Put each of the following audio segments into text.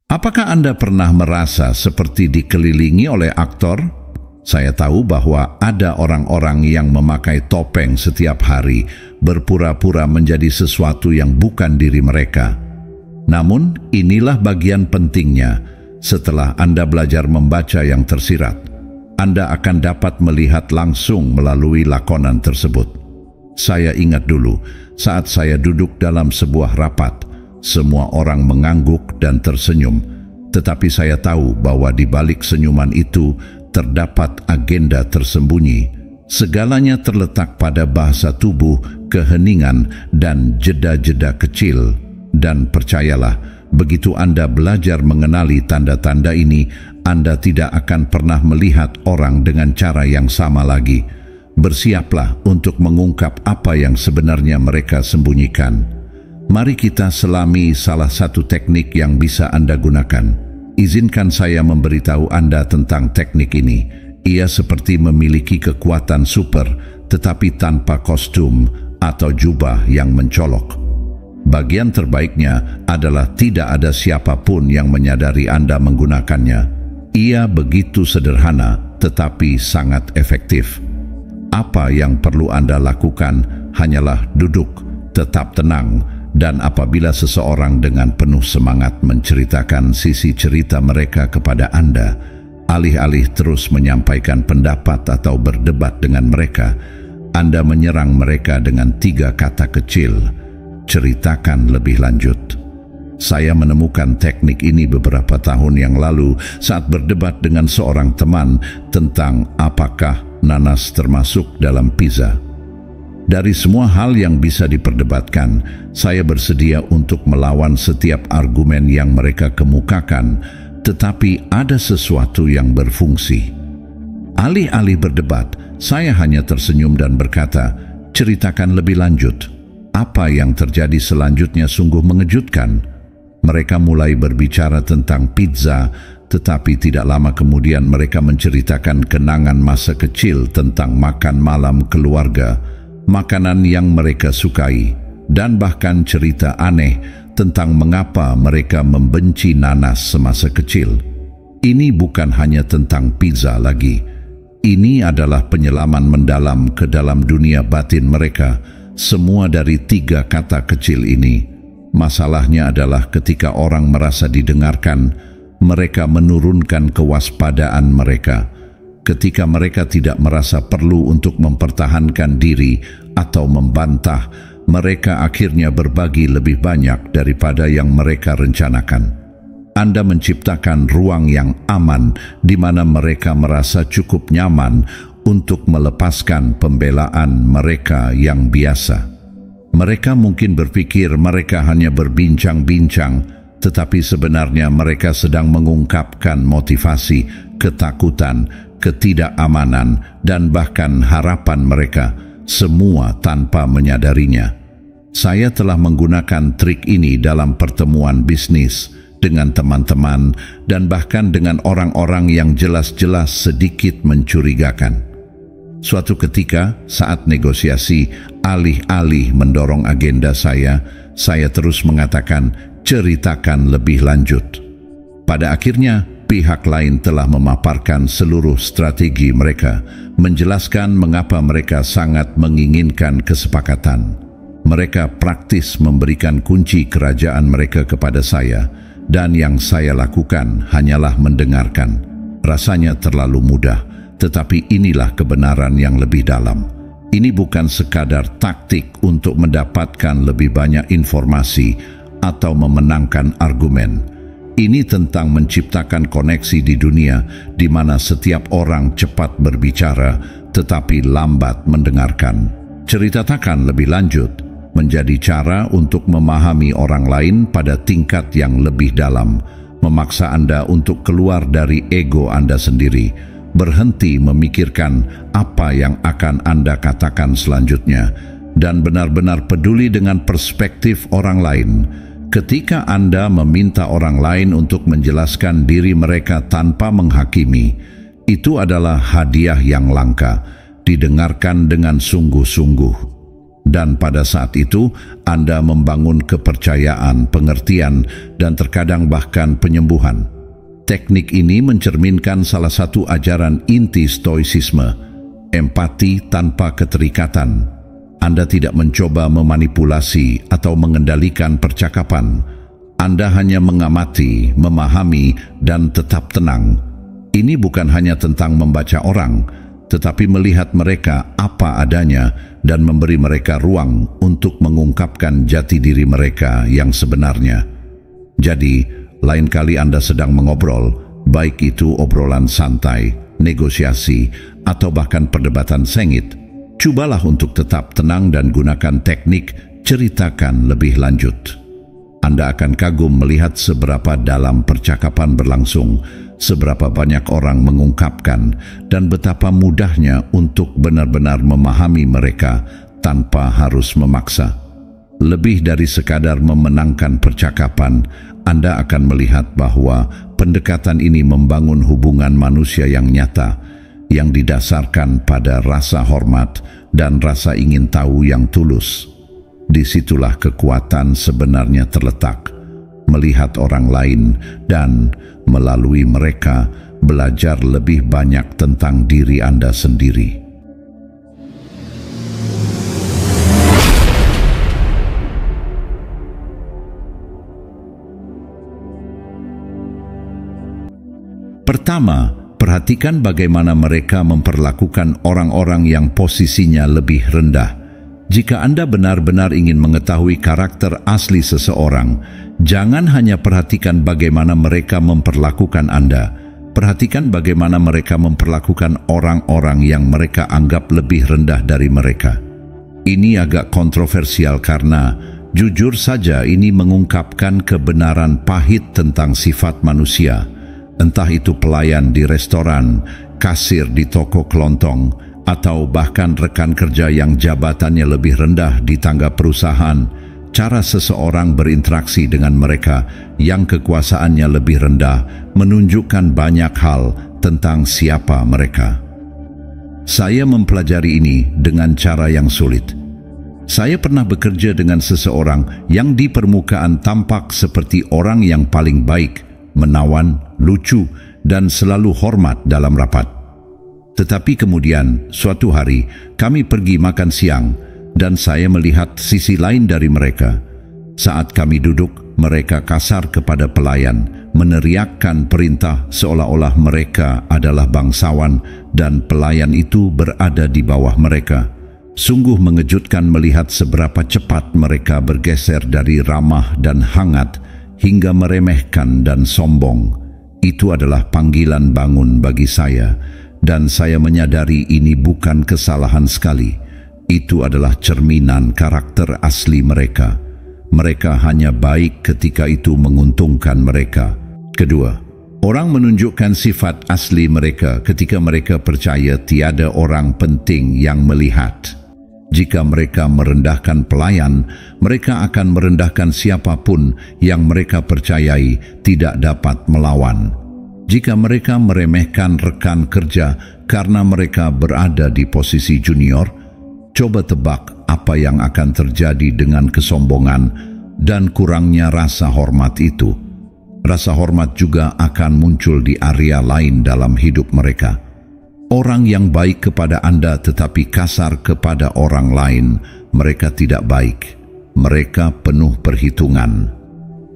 Apakah Anda pernah merasa seperti dikelilingi oleh aktor? Saya tahu bahwa ada orang-orang yang memakai topeng setiap hari, berpura-pura menjadi sesuatu yang bukan diri mereka. Namun, inilah bagian pentingnya. Setelah Anda belajar membaca yang tersirat, Anda akan dapat melihat langsung melalui lakonan tersebut. Saya ingat dulu, saat saya duduk dalam sebuah rapat, semua orang mengangguk dan tersenyum, tetapi saya tahu bahwa di balik senyuman itu terdapat agenda tersembunyi. Segalanya terletak pada bahasa tubuh, keheningan, dan jeda-jeda kecil. Dan percayalah, begitu Anda belajar mengenali tanda-tanda ini, Anda tidak akan pernah melihat orang dengan cara yang sama lagi. Bersiaplah untuk mengungkap apa yang sebenarnya mereka sembunyikan. Mari kita selami salah satu teknik yang bisa Anda gunakan. Izinkan saya memberitahu Anda tentang teknik ini. Ia seperti memiliki kekuatan super, tetapi tanpa kostum atau jubah yang mencolok. Bagian terbaiknya adalah tidak ada siapapun yang menyadari Anda menggunakannya. Ia begitu sederhana, tetapi sangat efektif. Apa yang perlu Anda lakukan hanyalah duduk, tetap tenang, dan apabila seseorang dengan penuh semangat menceritakan sisi cerita mereka kepada Anda, alih-alih terus menyampaikan pendapat atau berdebat dengan mereka, Anda menyerang mereka dengan 3 kata kecil: ceritakan lebih lanjut. Saya menemukan teknik ini beberapa tahun yang lalu saat berdebat dengan seorang teman tentang apakah nanas termasuk dalam pizza. Dari semua hal yang bisa diperdebatkan, saya bersedia untuk melawan setiap argumen yang mereka kemukakan, tetapi ada sesuatu yang berfungsi. Alih-alih berdebat, saya hanya tersenyum dan berkata, ceritakan lebih lanjut. Apa yang terjadi selanjutnya sungguh mengejutkan. Mereka mulai berbicara tentang pizza, tetapi tidak lama kemudian mereka menceritakan kenangan masa kecil tentang makan malam keluarga, makanan yang mereka sukai, dan bahkan cerita aneh tentang mengapa mereka membenci nanas semasa kecil. Ini bukan hanya tentang pizza lagi. Ini adalah penyelaman mendalam ke dalam dunia batin mereka, semua dari 3 kata kecil ini. Masalahnya adalah ketika orang merasa didengarkan, mereka menurunkan kewaspadaan mereka. Ketika mereka tidak merasa perlu untuk mempertahankan diri atau membantah, mereka akhirnya berbagi lebih banyak daripada yang mereka rencanakan. Anda menciptakan ruang yang aman di mana mereka merasa cukup nyaman untuk melepaskan pembelaan mereka yang biasa. Mereka mungkin berpikir mereka hanya berbincang-bincang, tetapi sebenarnya mereka sedang mengungkapkan motivasi, ketakutan, ketidakamanan, dan bahkan harapan mereka, semua tanpa menyadarinya. Saya telah menggunakan trik ini dalam pertemuan bisnis dengan teman-teman dan bahkan dengan orang-orang yang jelas-jelas sedikit mencurigakan. Suatu ketika, saat negosiasi, alih-alih mendorong agenda saya terus mengatakan, ceritakan lebih lanjut. Pada akhirnya, pihak lain telah memaparkan seluruh strategi mereka, menjelaskan mengapa mereka sangat menginginkan kesepakatan. Mereka praktis memberikan kunci kerajaan mereka kepada saya, dan yang saya lakukan hanyalah mendengarkan. Rasanya terlalu mudah, tetapi inilah kebenaran yang lebih dalam. Ini bukan sekadar taktik untuk mendapatkan lebih banyak informasi atau memenangkan argumen. Ini tentang menciptakan koneksi di dunia di mana setiap orang cepat berbicara tetapi lambat mendengarkan. Ceritakan lebih lanjut menjadi cara untuk memahami orang lain pada tingkat yang lebih dalam, memaksa Anda untuk keluar dari ego Anda sendiri, berhenti memikirkan apa yang akan Anda katakan selanjutnya, dan benar-benar peduli dengan perspektif orang lain. Ketika Anda meminta orang lain untuk menjelaskan diri mereka tanpa menghakimi, itu adalah hadiah yang langka, didengarkan dengan sungguh-sungguh. Dan pada saat itu, Anda membangun kepercayaan, pengertian, dan terkadang bahkan penyembuhan. Teknik ini mencerminkan salah satu ajaran inti stoicisme, empati tanpa keterikatan. Anda tidak mencoba memanipulasi atau mengendalikan percakapan. Anda hanya mengamati, memahami, dan tetap tenang. Ini bukan hanya tentang membaca orang, tetapi melihat mereka apa adanya dan memberi mereka ruang untuk mengungkapkan jati diri mereka yang sebenarnya. Jadi, lain kali Anda sedang mengobrol, baik itu obrolan santai, negosiasi, atau bahkan perdebatan sengit, cobalah untuk tetap tenang dan gunakan teknik ceritakan lebih lanjut. Anda akan kagum melihat seberapa dalam percakapan berlangsung, seberapa banyak orang mengungkapkan, dan betapa mudahnya untuk benar-benar memahami mereka tanpa harus memaksa. Lebih dari sekadar memenangkan percakapan, Anda akan melihat bahwa pendekatan ini membangun hubungan manusia yang nyata, yang didasarkan pada rasa hormat dan rasa ingin tahu yang tulus. Disitulah kekuatan sebenarnya terletak, melihat orang lain dan melalui mereka belajar lebih banyak tentang diri Anda sendiri. Pertama, perhatikan bagaimana mereka memperlakukan orang-orang yang posisinya lebih rendah. Jika Anda benar-benar ingin mengetahui karakter asli seseorang, jangan hanya perhatikan bagaimana mereka memperlakukan Anda. Perhatikan bagaimana mereka memperlakukan orang-orang yang mereka anggap lebih rendah dari mereka. Ini agak kontroversial karena, jujur saja, ini mengungkapkan kebenaran pahit tentang sifat manusia. Entah itu pelayan di restoran, kasir di toko kelontong, atau bahkan rekan kerja yang jabatannya lebih rendah di tangga perusahaan, cara seseorang berinteraksi dengan mereka yang kekuasaannya lebih rendah menunjukkan banyak hal tentang siapa mereka. Saya mempelajari ini dengan cara yang sulit. Saya pernah bekerja dengan seseorang yang di permukaan tampak seperti orang yang paling baik, menawan, lucu, dan selalu hormat dalam rapat. Tetapi kemudian, suatu hari, kami pergi makan siang dan saya melihat sisi lain dari mereka. Saat kami duduk, mereka kasar kepada pelayan, meneriakkan perintah seolah-olah mereka adalah bangsawan dan pelayan itu berada di bawah mereka. Sungguh mengejutkan melihat seberapa cepat mereka bergeser dari ramah dan hangat hingga meremehkan dan sombong. Itu adalah panggilan bangun bagi saya. Dan saya menyadari ini bukan kesalahan sekali. Itu adalah cerminan karakter asli mereka. Mereka hanya baik ketika itu menguntungkan mereka. Kedua, orang menunjukkan sifat asli mereka ketika mereka percaya tiada orang penting yang melihat. Jika mereka merendahkan pelayan, mereka akan merendahkan siapapun yang mereka percayai tidak dapat melawan. Jika mereka meremehkan rekan kerja karena mereka berada di posisi junior, coba tebak apa yang akan terjadi dengan kesombongan dan kurangnya rasa hormat itu. Rasa hormat juga akan muncul di area lain dalam hidup mereka. Orang yang baik kepada Anda tetapi kasar kepada orang lain, mereka tidak baik. Mereka penuh perhitungan.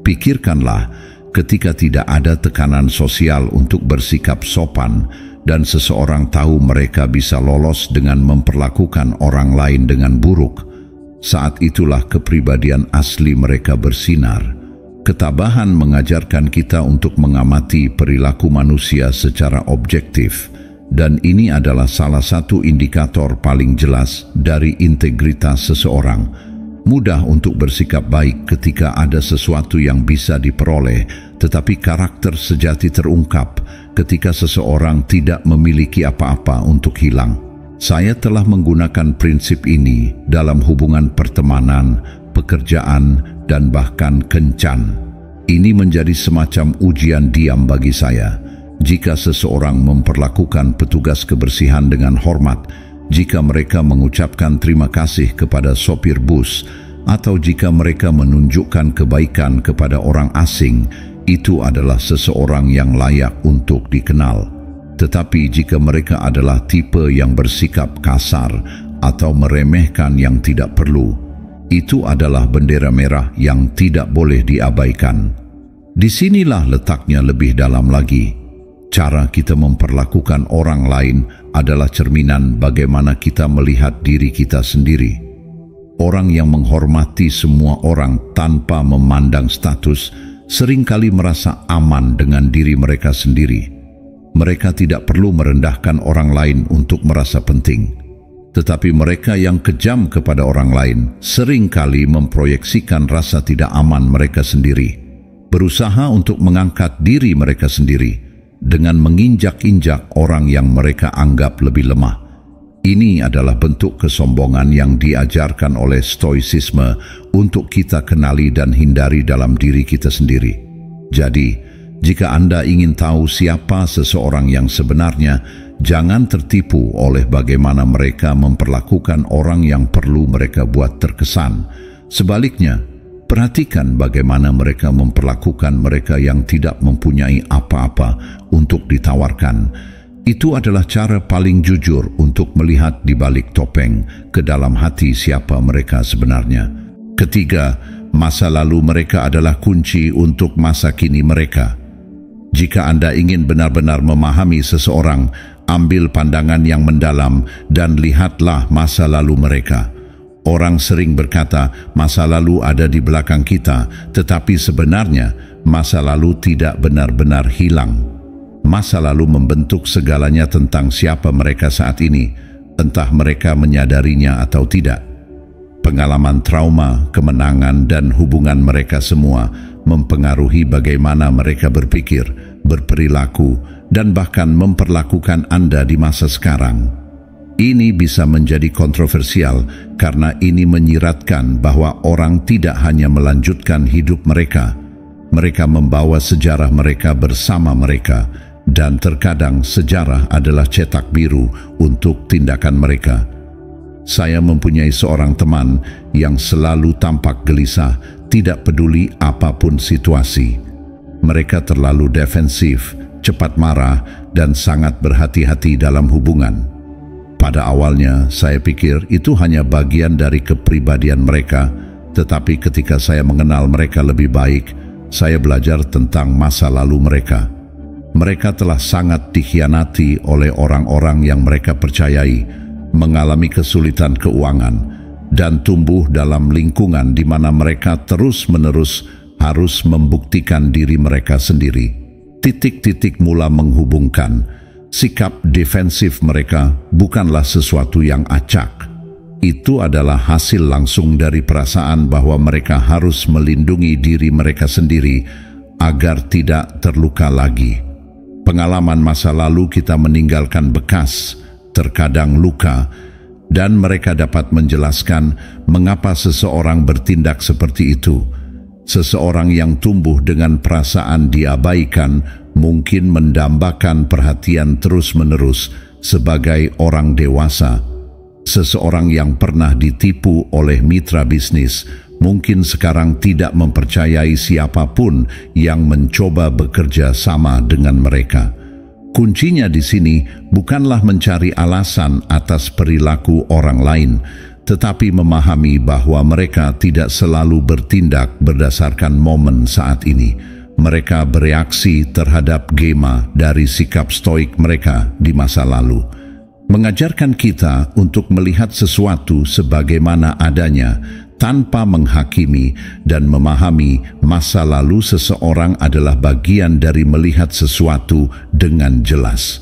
Pikirkanlah, ketika tidak ada tekanan sosial untuk bersikap sopan dan seseorang tahu mereka bisa lolos dengan memperlakukan orang lain dengan buruk, saat itulah kepribadian asli mereka bersinar. Ketabahan mengajarkan kita untuk mengamati perilaku manusia secara objektif, dan ini adalah salah satu indikator paling jelas dari integritas seseorang. Mudah untuk bersikap baik ketika ada sesuatu yang bisa diperoleh, tetapi karakter sejati terungkap ketika seseorang tidak memiliki apa-apa untuk hilang. Saya telah menggunakan prinsip ini dalam hubungan pertemanan, pekerjaan, dan bahkan kencan. Ini menjadi semacam ujian diam bagi saya. Jika seseorang memperlakukan petugas kebersihan dengan hormat, jika mereka mengucapkan terima kasih kepada sopir bus, atau jika mereka menunjukkan kebaikan kepada orang asing, itu adalah seseorang yang layak untuk dikenal. Tetapi jika mereka adalah tipe yang bersikap kasar atau meremehkan yang tidak perlu, itu adalah bendera merah yang tidak boleh diabaikan. Disinilah letaknya lebih dalam lagi. Cara kita memperlakukan orang lain adalah cerminan bagaimana kita melihat diri kita sendiri. Orang yang menghormati semua orang tanpa memandang status seringkali merasa aman dengan diri mereka sendiri. Mereka tidak perlu merendahkan orang lain untuk merasa penting. Tetapi mereka yang kejam kepada orang lain seringkali memproyeksikan rasa tidak aman mereka sendiri, berusaha untuk mengangkat diri mereka sendiri dengan menginjak-injak orang yang mereka anggap lebih lemah. Ini adalah bentuk kesombongan yang diajarkan oleh stoicisme untuk kita kenali dan hindari dalam diri kita sendiri. Jadi, jika Anda ingin tahu siapa seseorang yang sebenarnya, jangan tertipu oleh bagaimana mereka memperlakukan orang yang perlu mereka buat terkesan. Sebaliknya, perhatikan bagaimana mereka memperlakukan mereka yang tidak mempunyai apa-apa untuk ditawarkan. Itu adalah cara paling jujur untuk melihat di balik topeng ke dalam hati siapa mereka sebenarnya. Ketiga, masa lalu mereka adalah kunci untuk masa kini mereka. Jika Anda ingin benar-benar memahami seseorang, ambil pandangan yang mendalam dan lihatlah masa lalu mereka. Orang sering berkata, masa lalu ada di belakang kita, tetapi sebenarnya masa lalu tidak benar-benar hilang. Masa lalu membentuk segalanya tentang siapa mereka saat ini, entah mereka menyadarinya atau tidak. Pengalaman trauma, kemenangan, dan hubungan mereka semua mempengaruhi bagaimana mereka berpikir, berperilaku, dan bahkan memperlakukan Anda di masa sekarang. Ini bisa menjadi kontroversial karena ini menyiratkan bahwa orang tidak hanya melanjutkan hidup mereka, mereka membawa sejarah mereka bersama mereka, dan terkadang sejarah adalah cetak biru untuk tindakan mereka. Saya mempunyai seorang teman yang selalu tampak gelisah, tidak peduli apapun situasi. Mereka terlalu defensif, cepat marah, dan sangat berhati-hati dalam hubungan. Pada awalnya, saya pikir itu hanya bagian dari kepribadian mereka, tetapi ketika saya mengenal mereka lebih baik, saya belajar tentang masa lalu mereka. Mereka telah sangat dikhianati oleh orang-orang yang mereka percayai, mengalami kesulitan keuangan, dan tumbuh dalam lingkungan di mana mereka terus-menerus harus membuktikan diri mereka sendiri. Titik-titik mula menghubungkan. Sikap defensif mereka bukanlah sesuatu yang acak. Itu adalah hasil langsung dari perasaan bahwa mereka harus melindungi diri mereka sendiri agar tidak terluka lagi. Pengalaman masa lalu kita meninggalkan bekas, terkadang luka, dan mereka dapat menjelaskan mengapa seseorang bertindak seperti itu. Seseorang yang tumbuh dengan perasaan diabaikan mungkin mendambakan perhatian terus-menerus sebagai orang dewasa. Seseorang yang pernah ditipu oleh mitra bisnis mungkin sekarang tidak mempercayai siapapun yang mencoba bekerja sama dengan mereka. Kuncinya di sini bukanlah mencari alasan atas perilaku orang lain, tetapi memahami bahwa mereka tidak selalu bertindak berdasarkan momen saat ini. Mereka bereaksi terhadap gema dari sikap stoik mereka di masa lalu. Mengajarkan kita untuk melihat sesuatu sebagaimana adanya tanpa menghakimi dan memahami masa lalu seseorang adalah bagian dari melihat sesuatu dengan jelas.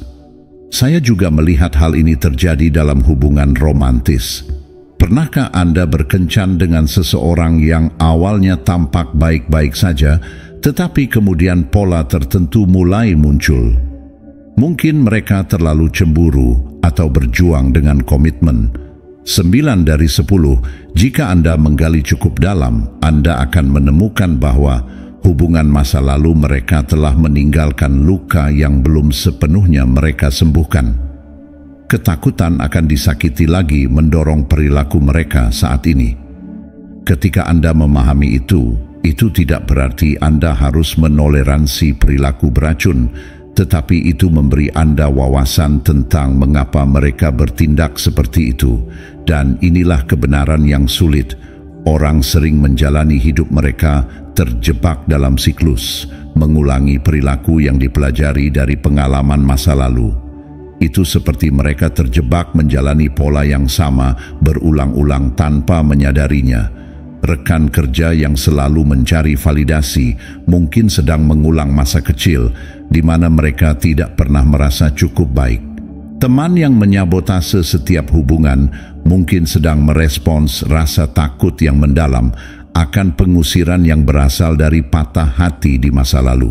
Saya juga melihat hal ini terjadi dalam hubungan romantis. Pernahkah Anda berkencan dengan seseorang yang awalnya tampak baik-baik saja, tetapi kemudian pola tertentu mulai muncul? Mungkin mereka terlalu cemburu atau berjuang dengan komitmen. 9 dari 10, jika Anda menggali cukup dalam, Anda akan menemukan bahwa hubungan masa lalu mereka telah meninggalkan luka yang belum sepenuhnya mereka sembuhkan. Ketakutan akan disakiti lagi mendorong perilaku mereka saat ini. Ketika Anda memahami itu tidak berarti Anda harus menoleransi perilaku beracun, tetapi itu memberi Anda wawasan tentang mengapa mereka bertindak seperti itu. Dan inilah kebenaran yang sulit. Orang sering menjalani hidup mereka terjebak dalam siklus, mengulangi perilaku yang dipelajari dari pengalaman masa lalu. Itu seperti mereka terjebak menjalani pola yang sama berulang-ulang tanpa menyadarinya. Rekan kerja yang selalu mencari validasi mungkin sedang mengulang masa kecil di mana mereka tidak pernah merasa cukup baik. Teman yang menyabotase setiap hubungan mungkin sedang merespons rasa takut yang mendalam akan pengusiran yang berasal dari patah hati di masa lalu.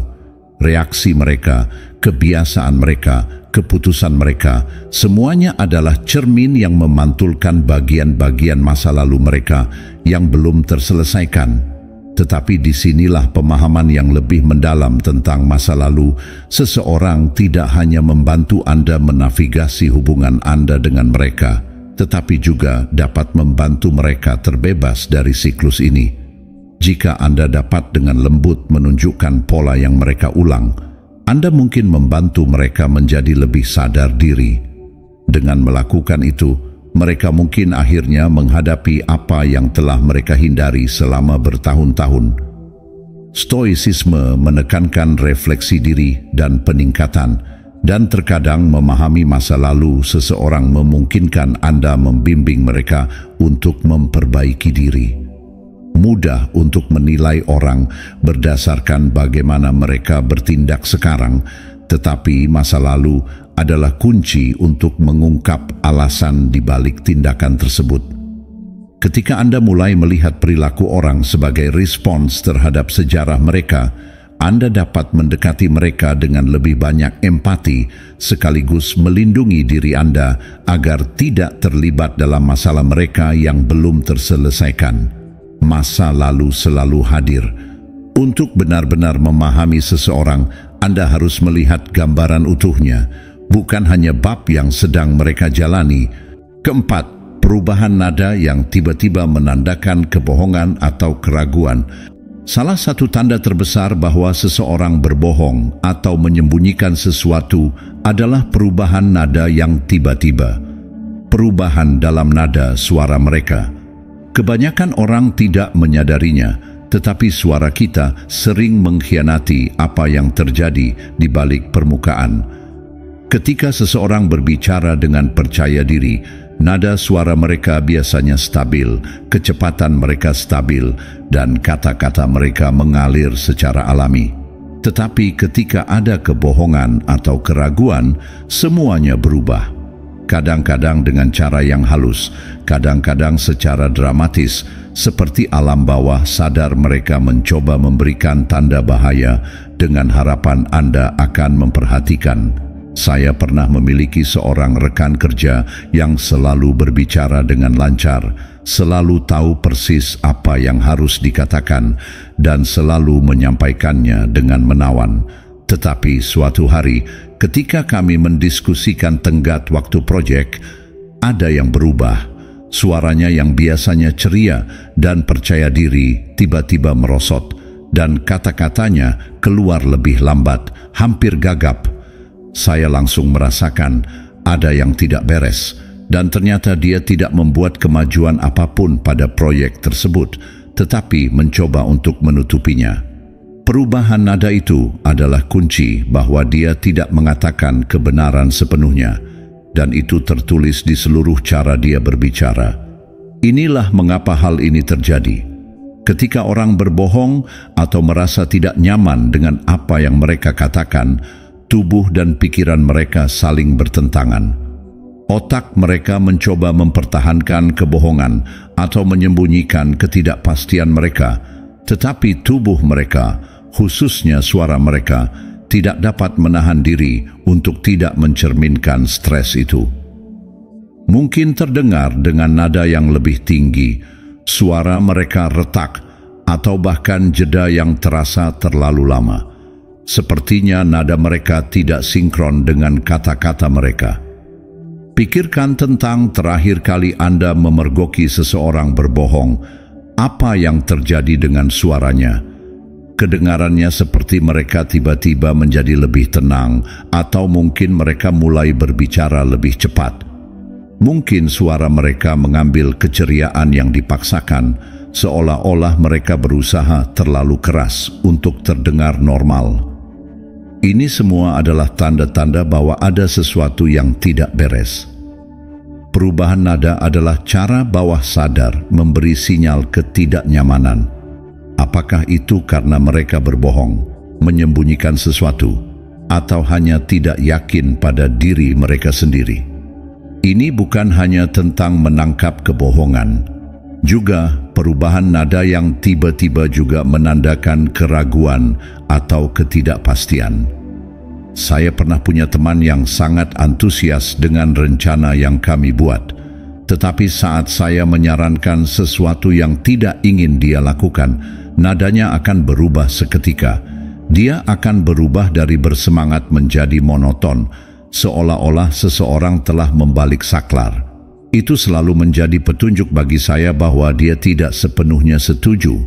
Reaksi mereka, kebiasaan mereka, keputusan mereka, semuanya adalah cermin yang memantulkan bagian-bagian masa lalu mereka yang belum terselesaikan. Tetapi disinilah pemahaman yang lebih mendalam tentang masa lalu seseorang tidak hanya membantu Anda menavigasi hubungan Anda dengan mereka, tetapi juga dapat membantu mereka terbebas dari siklus ini. Jika Anda dapat dengan lembut menunjukkan pola yang mereka ulang, Anda mungkin membantu mereka menjadi lebih sadar diri. Dengan melakukan itu, mereka mungkin akhirnya menghadapi apa yang telah mereka hindari selama bertahun-tahun. Stoicisme menekankan refleksi diri dan peningkatan, dan terkadang memahami masa lalu seseorang memungkinkan Anda membimbing mereka untuk memperbaiki diri. Mudah untuk menilai orang berdasarkan bagaimana mereka bertindak sekarang, tetapi masa lalu adalah kunci untuk mengungkap alasan di balik tindakan tersebut. Ketika Anda mulai melihat perilaku orang sebagai respons terhadap sejarah mereka, Anda dapat mendekati mereka dengan lebih banyak empati sekaligus melindungi diri Anda agar tidak terlibat dalam masalah mereka yang belum terselesaikan. Masa lalu selalu hadir. Untuk benar-benar memahami seseorang, Anda harus melihat gambaran utuhnya, bukan hanya bab yang sedang mereka jalani. Keempat, perubahan nada yang tiba-tiba menandakan kebohongan atau keraguan. Salah satu tanda terbesar bahwa seseorang berbohong atau menyembunyikan sesuatu adalah perubahan nada yang tiba-tiba. Perubahan dalam nada suara mereka. Kebanyakan orang tidak menyadarinya, tetapi suara kita sering mengkhianati apa yang terjadi di balik permukaan. Ketika seseorang berbicara dengan percaya diri, nada suara mereka biasanya stabil, kecepatan mereka stabil, dan kata-kata mereka mengalir secara alami. Tetapi ketika ada kebohongan atau keraguan, semuanya berubah. Kadang-kadang dengan cara yang halus, kadang-kadang secara dramatis, seperti alam bawah sadar mereka mencoba memberikan tanda bahaya dengan harapan Anda akan memperhatikan. Saya pernah memiliki seorang rekan kerja yang selalu berbicara dengan lancar, selalu tahu persis apa yang harus dikatakan, dan selalu menyampaikannya dengan menawan. Tetapi suatu hari, ketika kami mendiskusikan tenggat waktu proyek, ada yang berubah. Suaranya yang biasanya ceria dan percaya diri tiba-tiba merosot, dan kata-katanya keluar lebih lambat, hampir gagap. Saya langsung merasakan ada yang tidak beres, dan ternyata dia tidak membuat kemajuan apapun pada proyek tersebut, tetapi mencoba untuk menutupinya. Perubahan nada itu adalah kunci bahwa dia tidak mengatakan kebenaran sepenuhnya, dan itu tertulis di seluruh cara dia berbicara. Inilah mengapa hal ini terjadi. Ketika orang berbohong atau merasa tidak nyaman dengan apa yang mereka katakan, tubuh dan pikiran mereka saling bertentangan. Otak mereka mencoba mempertahankan kebohongan atau menyembunyikan ketidakpastian mereka, tetapi tubuh mereka, khususnya suara mereka, tidak dapat menahan diri untuk tidak mencerminkan stres itu. Mungkin terdengar dengan nada yang lebih tinggi, suara mereka retak, atau bahkan jeda yang terasa terlalu lama. Sepertinya nada mereka tidak sinkron dengan kata-kata mereka. Pikirkan tentang terakhir kali Anda memergoki seseorang berbohong. Apa yang terjadi dengan suaranya? Kedengarannya seperti mereka tiba-tiba menjadi lebih tenang, atau mungkin mereka mulai berbicara lebih cepat. Mungkin suara mereka mengambil keceriaan yang dipaksakan, seolah-olah mereka berusaha terlalu keras untuk terdengar normal. Ini semua adalah tanda-tanda bahwa ada sesuatu yang tidak beres. Perubahan nada adalah cara bawah sadar memberi sinyal ketidaknyamanan. Apakah itu karena mereka berbohong, menyembunyikan sesuatu, atau hanya tidak yakin pada diri mereka sendiri? Ini bukan hanya tentang menangkap kebohongan. Juga perubahan nada yang tiba-tiba juga menandakan keraguan atau ketidakpastian. Saya pernah punya teman yang sangat antusias dengan rencana yang kami buat. Tetapi saat saya menyarankan sesuatu yang tidak ingin dia lakukan, nadanya akan berubah seketika. Dia akan berubah dari bersemangat menjadi monoton, seolah-olah seseorang telah membalik saklar. Itu selalu menjadi petunjuk bagi saya bahwa dia tidak sepenuhnya setuju,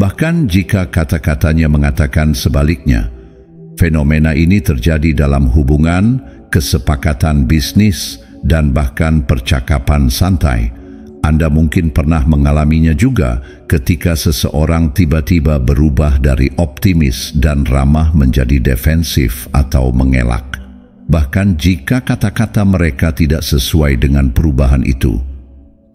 bahkan jika kata-katanya mengatakan sebaliknya. Fenomena ini terjadi dalam hubungan, kesepakatan bisnis, dan bahkan percakapan santai. Anda mungkin pernah mengalaminya juga ketika seseorang tiba-tiba berubah dari optimis dan ramah menjadi defensif atau mengelak. Bahkan jika kata-kata mereka tidak sesuai dengan perubahan itu.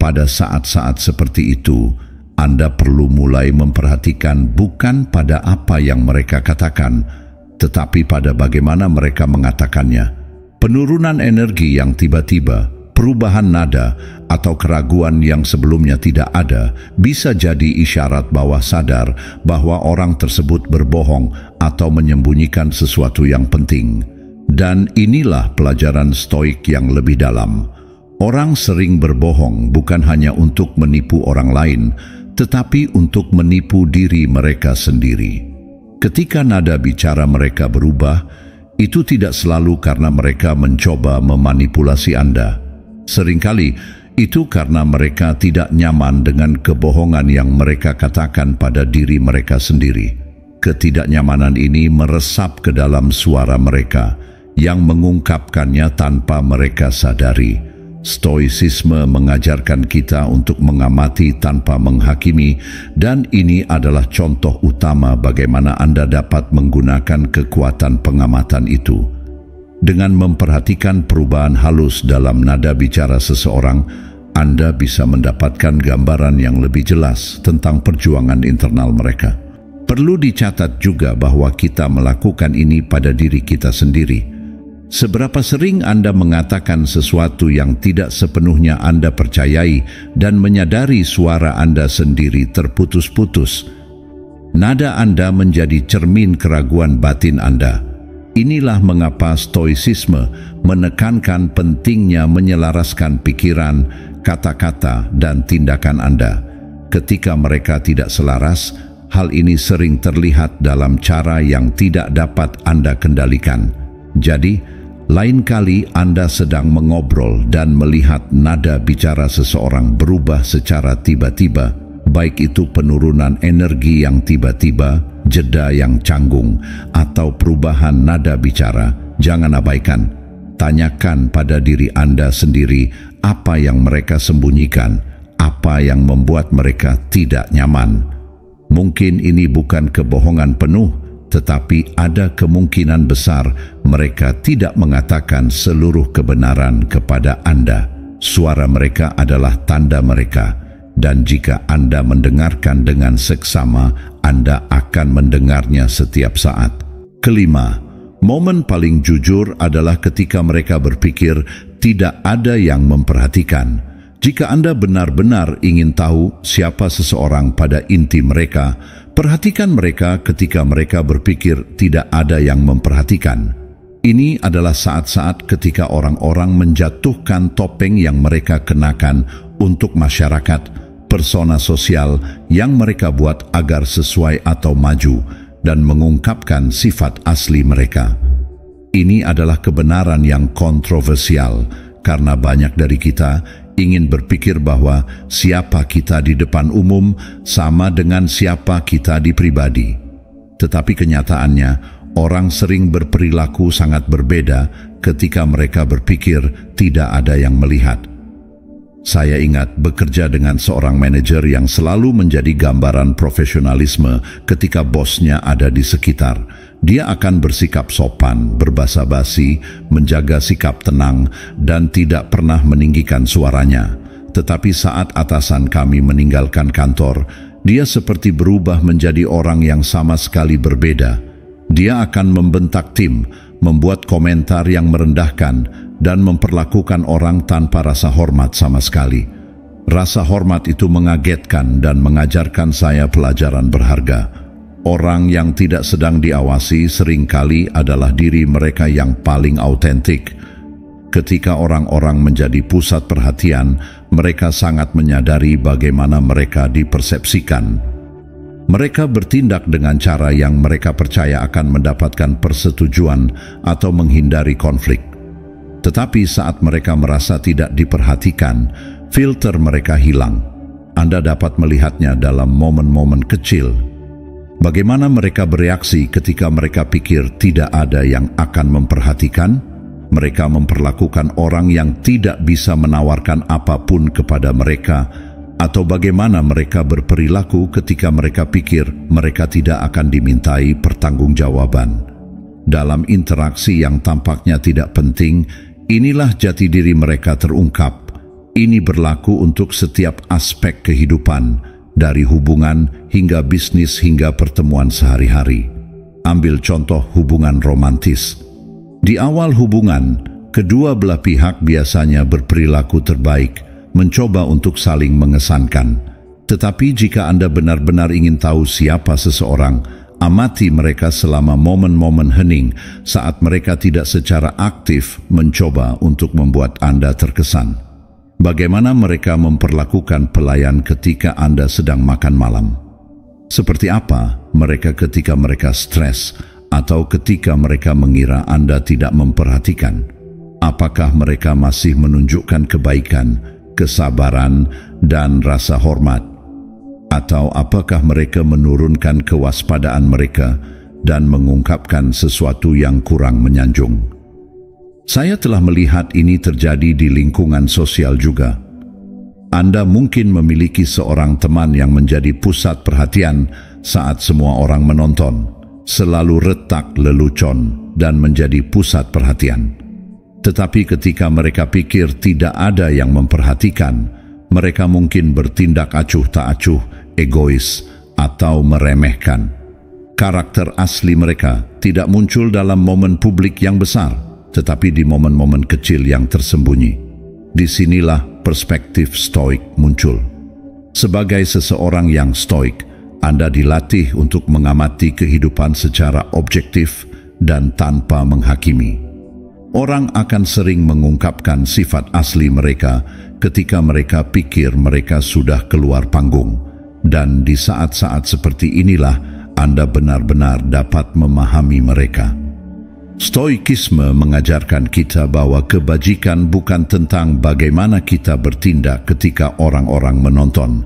Pada saat-saat seperti itu, Anda perlu mulai memperhatikan bukan pada apa yang mereka katakan, tetapi pada bagaimana mereka mengatakannya. Penurunan energi yang tiba-tiba, perubahan nada, atau keraguan yang sebelumnya tidak ada bisa jadi isyarat bawah sadar bahwa orang tersebut berbohong atau menyembunyikan sesuatu yang penting. Dan inilah pelajaran stoik yang lebih dalam. Orang sering berbohong bukan hanya untuk menipu orang lain, tetapi untuk menipu diri mereka sendiri. Ketika nada bicara mereka berubah, itu tidak selalu karena mereka mencoba memanipulasi Anda. Seringkali itu karena mereka tidak nyaman dengan kebohongan yang mereka katakan pada diri mereka sendiri. Ketidaknyamanan ini meresap ke dalam suara mereka, yang mengungkapkannya tanpa mereka sadari. Stoicisme mengajarkan kita untuk mengamati tanpa menghakimi, dan ini adalah contoh utama bagaimana Anda dapat menggunakan kekuatan pengamatan itu. Dengan memperhatikan perubahan halus dalam nada bicara seseorang, Anda bisa mendapatkan gambaran yang lebih jelas tentang perjuangan internal mereka. Perlu dicatat juga bahwa kita melakukan ini pada diri kita sendiri. Seberapa sering Anda mengatakan sesuatu yang tidak sepenuhnya Anda percayai dan menyadari suara Anda sendiri terputus-putus? Nada Anda menjadi cermin keraguan batin Anda. Inilah mengapa stoicisme menekankan pentingnya menyelaraskan pikiran, kata-kata, dan tindakan Anda. Ketika mereka tidak selaras, hal ini sering terlihat dalam cara yang tidak dapat Anda kendalikan. Jadi, lain kali Anda sedang mengobrol dan melihat nada bicara seseorang berubah secara tiba-tiba, baik itu penurunan energi yang tiba-tiba, jeda yang canggung, atau perubahan nada bicara, jangan abaikan. Tanyakan pada diri Anda sendiri apa yang mereka sembunyikan, apa yang membuat mereka tidak nyaman. Mungkin ini bukan kebohongan penuh, tetapi ada kemungkinan besar mereka tidak mengatakan seluruh kebenaran kepada Anda. Suara mereka adalah tanda mereka, dan jika Anda mendengarkan dengan seksama, Anda akan mendengarnya setiap saat. Kelima, momen paling jujur adalah ketika mereka berpikir tidak ada yang memperhatikan. Jika Anda benar-benar ingin tahu siapa seseorang pada inti mereka, perhatikan mereka ketika mereka berpikir tidak ada yang memperhatikan. Ini adalah saat-saat ketika orang-orang menjatuhkan topeng yang mereka kenakan untuk masyarakat, persona sosial yang mereka buat agar sesuai atau maju, dan mengungkapkan sifat asli mereka. Ini adalah kebenaran yang kontroversial, karena banyak dari kita ingin berpikir bahwa siapa kita di depan umum sama dengan siapa kita di pribadi. Tetapi kenyataannya, orang sering berperilaku sangat berbeda ketika mereka berpikir tidak ada yang melihat. Saya ingat bekerja dengan seorang manajer yang selalu menjadi gambaran profesionalisme ketika bosnya ada di sekitar. Dia akan bersikap sopan, berbasa-basi, menjaga sikap tenang, dan tidak pernah meninggikan suaranya. Tetapi saat atasan kami meninggalkan kantor, dia seperti berubah menjadi orang yang sama sekali berbeda. Dia akan membentak tim, membuat komentar yang merendahkan, dan memperlakukan orang tanpa rasa hormat sama sekali. Rasa hormat itu mengagetkan dan mengajarkan saya pelajaran berharga. Orang yang tidak sedang diawasi seringkali adalah diri mereka yang paling autentik. Ketika orang-orang menjadi pusat perhatian, mereka sangat menyadari bagaimana mereka dipersepsikan. Mereka bertindak dengan cara yang mereka percaya akan mendapatkan persetujuan atau menghindari konflik. Tetapi saat mereka merasa tidak diperhatikan, filter mereka hilang. Anda dapat melihatnya dalam momen-momen kecil. Bagaimana mereka bereaksi ketika mereka pikir tidak ada yang akan memperhatikan? Mereka memperlakukan orang yang tidak bisa menawarkan apapun kepada mereka, atau bagaimana mereka berperilaku ketika mereka pikir mereka tidak akan dimintai pertanggungjawaban. Dalam interaksi yang tampaknya tidak penting, inilah jati diri mereka terungkap. Ini berlaku untuk setiap aspek kehidupan, dari hubungan hingga bisnis hingga pertemuan sehari-hari. Ambil contoh hubungan romantis. Di awal hubungan, kedua belah pihak biasanya berperilaku terbaik, mencoba untuk saling mengesankan. Tetapi jika Anda benar-benar ingin tahu siapa seseorang, amati mereka selama momen-momen hening saat mereka tidak secara aktif mencoba untuk membuat Anda terkesan. Bagaimana mereka memperlakukan pelayan ketika Anda sedang makan malam? Seperti apa mereka ketika mereka stres atau ketika mereka mengira Anda tidak memperhatikan? Apakah mereka masih menunjukkan kebaikan, kesabaran, dan rasa hormat? Atau apakah mereka menurunkan kewaspadaan mereka dan mengungkapkan sesuatu yang kurang menyanjung? Saya telah melihat ini terjadi di lingkungan sosial juga. Anda mungkin memiliki seorang teman yang menjadi pusat perhatian saat semua orang menonton, selalu retak lelucon dan menjadi pusat perhatian. Tetapi ketika mereka pikir tidak ada yang memperhatikan, mereka mungkin bertindak acuh tak acuh, egois, atau meremehkan. Karakter asli mereka tidak muncul dalam momen publik yang besar, tetapi di momen-momen kecil yang tersembunyi. Disinilah perspektif stoik muncul. Sebagai seseorang yang stoik, Anda dilatih untuk mengamati kehidupan secara objektif dan tanpa menghakimi. Orang akan sering mengungkapkan sifat asli mereka ketika mereka pikir mereka sudah keluar panggung. Dan di saat-saat seperti inilah Anda benar-benar dapat memahami mereka. Stoikisme mengajarkan kita bahwa kebajikan bukan tentang bagaimana kita bertindak ketika orang-orang menonton,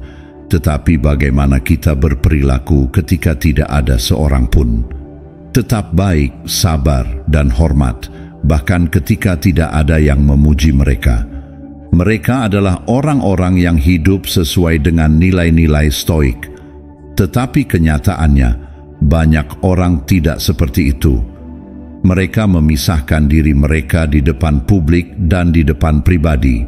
tetapi bagaimana kita berperilaku ketika tidak ada seorang pun. Tetap baik, sabar, dan hormat, bahkan ketika tidak ada yang memuji mereka. Mereka adalah orang-orang yang hidup sesuai dengan nilai-nilai stoik. Tetapi kenyataannya, banyak orang tidak seperti itu. Mereka memisahkan diri mereka di depan publik dan di depan pribadi,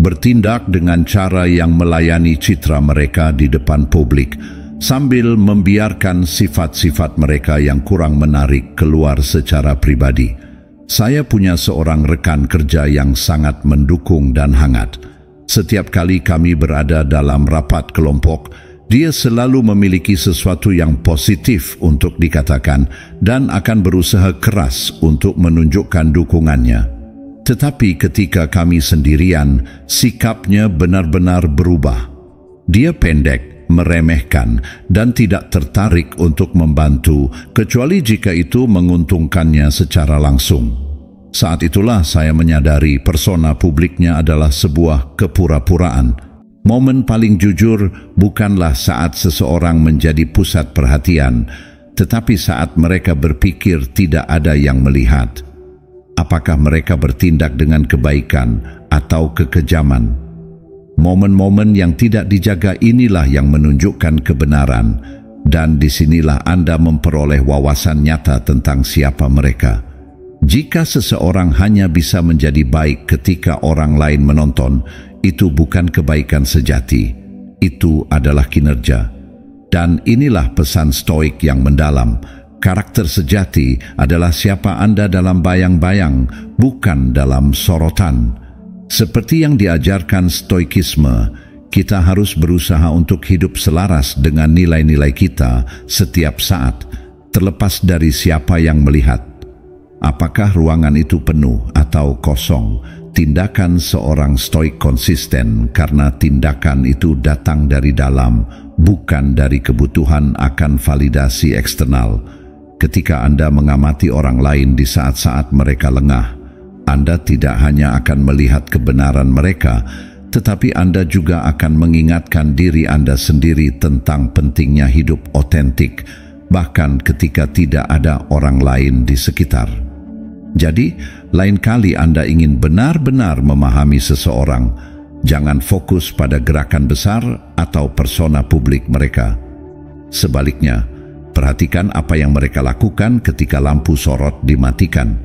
bertindak dengan cara yang melayani citra mereka di depan publik, sambil membiarkan sifat-sifat mereka yang kurang menarik keluar secara pribadi. Saya punya seorang rekan kerja yang sangat mendukung dan hangat. Setiap kali kami berada dalam rapat kelompok, dia selalu memiliki sesuatu yang positif untuk dikatakan dan akan berusaha keras untuk menunjukkan dukungannya. Tetapi ketika kami sendirian, sikapnya benar-benar berubah. Dia pendek, meremehkan, dan tidak tertarik untuk membantu, kecuali jika itu menguntungkannya secara langsung. Saat itulah saya menyadari persona publiknya adalah sebuah kepura-puraan. Momen paling jujur bukanlah saat seseorang menjadi pusat perhatian, tetapi saat mereka berpikir tidak ada yang melihat. Apakah mereka bertindak dengan kebaikan atau kekejaman? Momen-momen yang tidak dijaga inilah yang menunjukkan kebenaran, dan disinilah Anda memperoleh wawasan nyata tentang siapa mereka. Jika seseorang hanya bisa menjadi baik ketika orang lain menonton, itu bukan kebaikan sejati. Itu adalah kinerja. Dan inilah pesan Stoik yang mendalam. Karakter sejati adalah siapa Anda dalam bayang-bayang, bukan dalam sorotan. Seperti yang diajarkan Stoikisme, kita harus berusaha untuk hidup selaras dengan nilai-nilai kita setiap saat, terlepas dari siapa yang melihat. Apakah ruangan itu penuh atau kosong? Tindakan seorang Stoik konsisten karena tindakan itu datang dari dalam, bukan dari kebutuhan akan validasi eksternal. Ketika Anda mengamati orang lain di saat-saat mereka lengah, Anda tidak hanya akan melihat kebenaran mereka, tetapi Anda juga akan mengingatkan diri Anda sendiri tentang pentingnya hidup otentik, bahkan ketika tidak ada orang lain di sekitar. Jadi, lain kali Anda ingin benar-benar memahami seseorang, jangan fokus pada gerakan besar atau persona publik mereka. Sebaliknya, perhatikan apa yang mereka lakukan ketika lampu sorot dimatikan.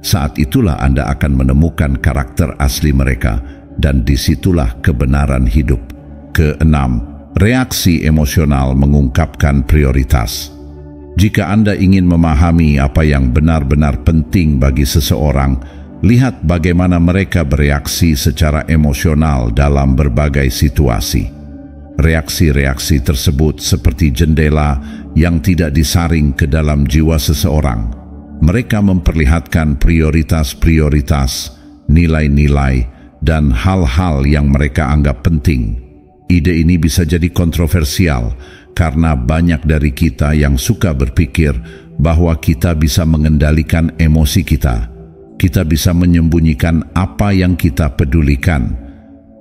Saat itulah Anda akan menemukan karakter asli mereka, dan disitulah kebenaran hidup. Keenam, reaksi emosional mengungkapkan prioritas. Jika Anda ingin memahami apa yang benar-benar penting bagi seseorang, lihat bagaimana mereka bereaksi secara emosional dalam berbagai situasi. Reaksi-reaksi tersebut seperti jendela yang tidak disaring ke dalam jiwa seseorang. Mereka memperlihatkan prioritas-prioritas, nilai-nilai, dan hal-hal yang mereka anggap penting. Ide ini bisa jadi kontroversial, karena banyak dari kita yang suka berpikir bahwa kita bisa mengendalikan emosi kita. Kita bisa menyembunyikan apa yang kita pedulikan.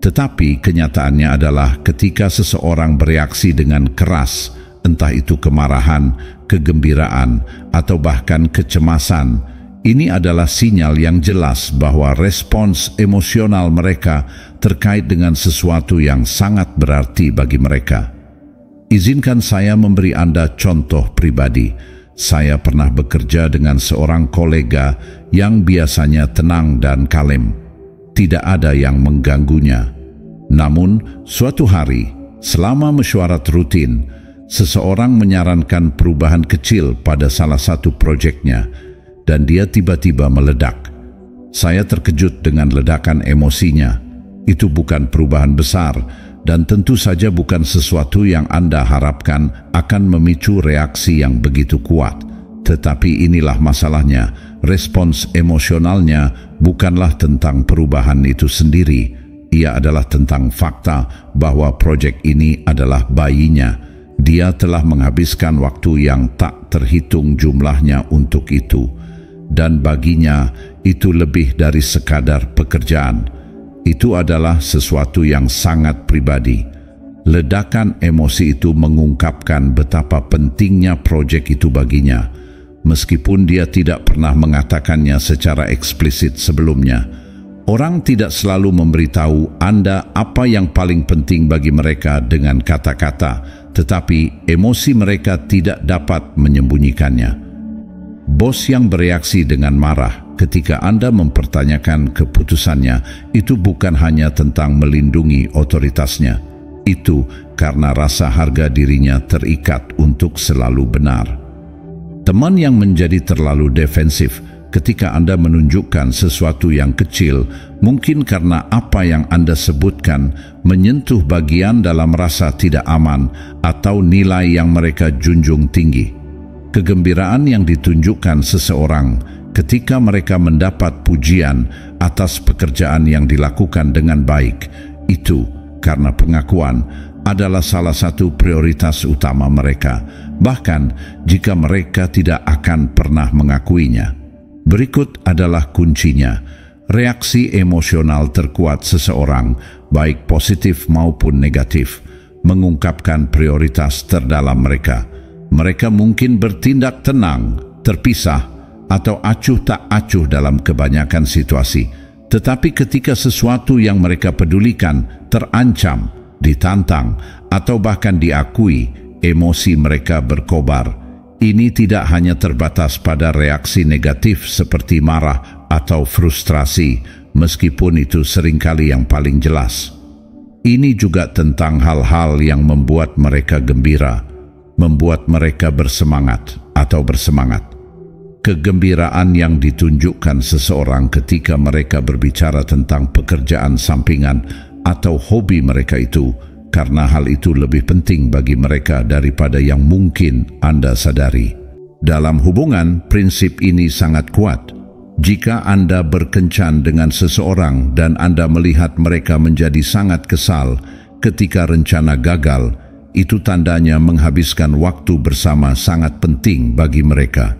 Tetapi kenyataannya adalah ketika seseorang bereaksi dengan keras, entah itu kemarahan, kegembiraan, atau bahkan kecemasan, ini adalah sinyal yang jelas bahwa respons emosional mereka terkait dengan sesuatu yang sangat berarti bagi mereka. Izinkan saya memberi Anda contoh pribadi. Saya pernah bekerja dengan seorang kolega yang biasanya tenang dan kalem. Tidak ada yang mengganggunya. Namun, suatu hari, selama mesyuarat rutin, seseorang menyarankan perubahan kecil pada salah satu proyeknya, dan dia tiba-tiba meledak. Saya terkejut dengan ledakan emosinya. Itu bukan perubahan besar, dan tentu saja bukan sesuatu yang Anda harapkan akan memicu reaksi yang begitu kuat. Tetapi inilah masalahnya, respons emosionalnya bukanlah tentang perubahan itu sendiri. Ia adalah tentang fakta bahwa proyek ini adalah bayinya. Dia telah menghabiskan waktu yang tak terhitung jumlahnya untuk itu. Dan baginya itu lebih dari sekadar pekerjaan. Itu adalah sesuatu yang sangat pribadi. Ledakan emosi itu mengungkapkan betapa pentingnya proyek itu baginya, meskipun dia tidak pernah mengatakannya secara eksplisit sebelumnya. Orang tidak selalu memberitahu Anda apa yang paling penting bagi mereka dengan kata-kata, tetapi emosi mereka tidak dapat menyembunyikannya. Bos yang bereaksi dengan marah ketika Anda mempertanyakan keputusannya itu bukan hanya tentang melindungi otoritasnya. Itu karena rasa harga dirinya terikat untuk selalu benar. Teman yang menjadi terlalu defensif ketika Anda menunjukkan sesuatu yang kecil, mungkin karena apa yang Anda sebutkan menyentuh bagian dalam rasa tidak aman atau nilai yang mereka junjung tinggi. Kegembiraan yang ditunjukkan seseorang ketika mereka mendapat pujian atas pekerjaan yang dilakukan dengan baik, itu karena pengakuan adalah salah satu prioritas utama mereka, bahkan jika mereka tidak akan pernah mengakuinya. Berikut adalah kuncinya. Reaksi emosional terkuat seseorang, baik positif maupun negatif, mengungkapkan prioritas terdalam mereka. Mereka mungkin bertindak tenang, terpisah, atau acuh tak acuh dalam kebanyakan situasi. Tetapi ketika sesuatu yang mereka pedulikan terancam, ditantang, atau bahkan diakui, emosi mereka berkobar. Ini tidak hanya terbatas pada reaksi negatif seperti marah atau frustrasi, meskipun itu seringkali yang paling jelas. Ini juga tentang hal-hal yang membuat mereka gembira, membuat mereka bersemangat atau bersemangat. Kegembiraan yang ditunjukkan seseorang ketika mereka berbicara tentang pekerjaan sampingan atau hobi mereka itu, karena hal itu lebih penting bagi mereka daripada yang mungkin Anda sadari. Dalam hubungan, prinsip ini sangat kuat. Jika Anda berkencan dengan seseorang dan Anda melihat mereka menjadi sangat kesal ketika rencana gagal, itu tandanya menghabiskan waktu bersama sangat penting bagi mereka.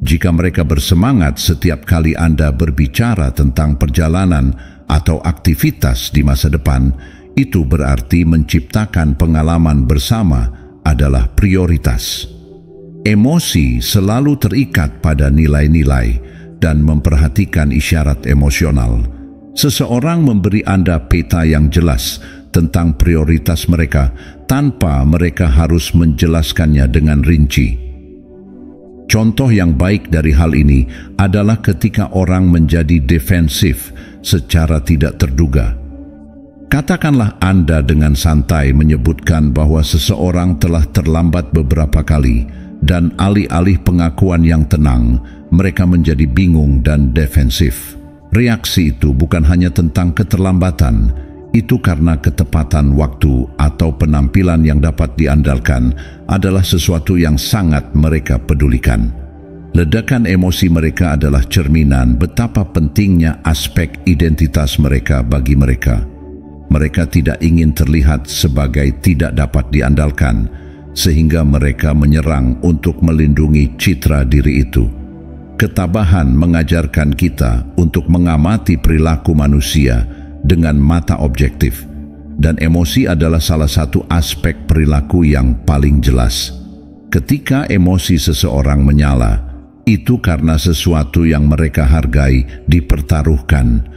Jika mereka bersemangat setiap kali Anda berbicara tentang perjalanan atau aktivitas di masa depan, itu berarti menciptakan pengalaman bersama adalah prioritas. Emosi selalu terikat pada nilai-nilai dan memperhatikan isyarat emosional. Seseorang memberi Anda peta yang jelas tentang prioritas mereka tanpa mereka harus menjelaskannya dengan rinci. Contoh yang baik dari hal ini adalah ketika orang menjadi defensif secara tidak terduga. Katakanlah Anda dengan santai menyebutkan bahwa seseorang telah terlambat beberapa kali, dan alih-alih pengakuan yang tenang, mereka menjadi bingung dan defensif. Reaksi itu bukan hanya tentang keterlambatan, itu karena ketepatan waktu atau penampilan yang dapat diandalkan adalah sesuatu yang sangat mereka pedulikan. Ledakan emosi mereka adalah cerminan betapa pentingnya aspek identitas mereka bagi mereka. Mereka tidak ingin terlihat sebagai tidak dapat diandalkan, sehingga mereka menyerang untuk melindungi citra diri itu. Ketabahan mengajarkan kita untuk mengamati perilaku manusia dengan mata objektif, dan emosi adalah salah satu aspek perilaku yang paling jelas. Ketika emosi seseorang menyala, itu karena sesuatu yang mereka hargai dipertaruhkan.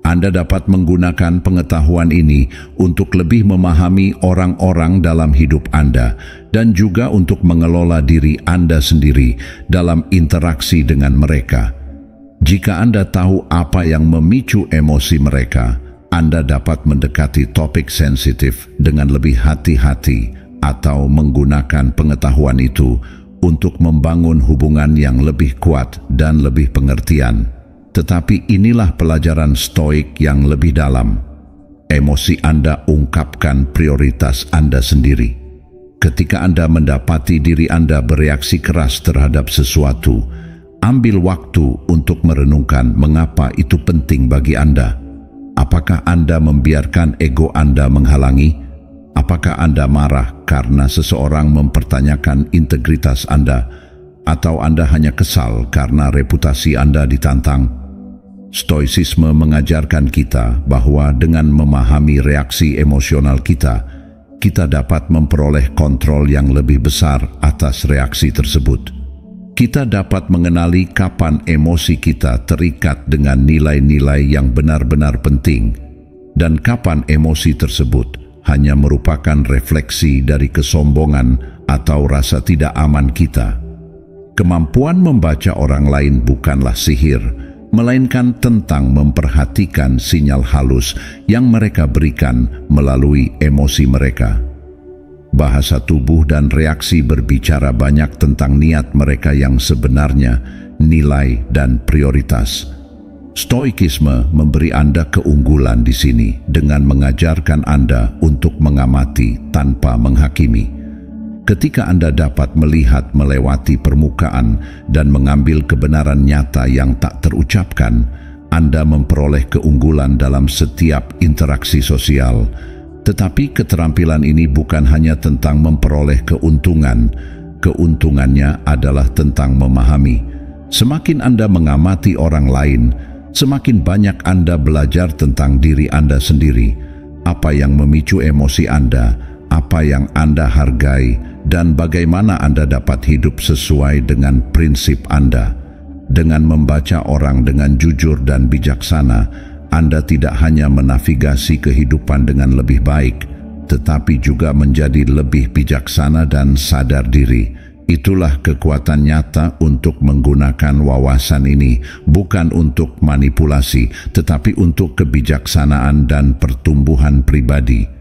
Anda dapat menggunakan pengetahuan ini untuk lebih memahami orang-orang dalam hidup Anda dan juga untuk mengelola diri Anda sendiri dalam interaksi dengan mereka. Jika Anda tahu apa yang memicu emosi mereka, Anda dapat mendekati topik sensitif dengan lebih hati-hati atau menggunakan pengetahuan itu untuk membangun hubungan yang lebih kuat dan lebih pengertian. Tetapi inilah pelajaran stoik yang lebih dalam. Emosi Anda ungkapkan prioritas Anda sendiri. Ketika Anda mendapati diri Anda bereaksi keras terhadap sesuatu, ambil waktu untuk merenungkan mengapa itu penting bagi Anda. Apakah Anda membiarkan ego Anda menghalangi? Apakah Anda marah karena seseorang mempertanyakan integritas Anda? Atau Anda hanya kesal karena reputasi Anda ditantang? Stoicisme mengajarkan kita bahwa dengan memahami reaksi emosional kita, kita dapat memperoleh kontrol yang lebih besar atas reaksi tersebut. Kita dapat mengenali kapan emosi kita terikat dengan nilai-nilai yang benar-benar penting, dan kapan emosi tersebut hanya merupakan refleksi dari kesombongan atau rasa tidak aman kita. Kemampuan membaca orang lain bukanlah sihir, melainkan tentang memperhatikan sinyal halus yang mereka berikan melalui emosi mereka. Bahasa tubuh dan reaksi berbicara banyak tentang niat mereka yang sebenarnya, nilai dan prioritas. Stoikisme memberi Anda keunggulan di sini dengan mengajarkan Anda untuk mengamati tanpa menghakimi. Ketika Anda dapat melihat melewati permukaan dan mengambil kebenaran nyata yang tak terucapkan, Anda memperoleh keunggulan dalam setiap interaksi sosial. Tetapi keterampilan ini bukan hanya tentang memperoleh keuntungan. Keuntungannya adalah tentang memahami. Semakin Anda mengamati orang lain, semakin banyak Anda belajar tentang diri Anda sendiri, apa yang memicu emosi Anda, apa yang Anda hargai, dan bagaimana Anda dapat hidup sesuai dengan prinsip Anda. Dengan membaca orang dengan jujur dan bijaksana, Anda tidak hanya menavigasi kehidupan dengan lebih baik, tetapi juga menjadi lebih bijaksana dan sadar diri. Itulah kekuatan nyata untuk menggunakan wawasan ini, bukan untuk manipulasi, tetapi untuk kebijaksanaan dan pertumbuhan pribadi.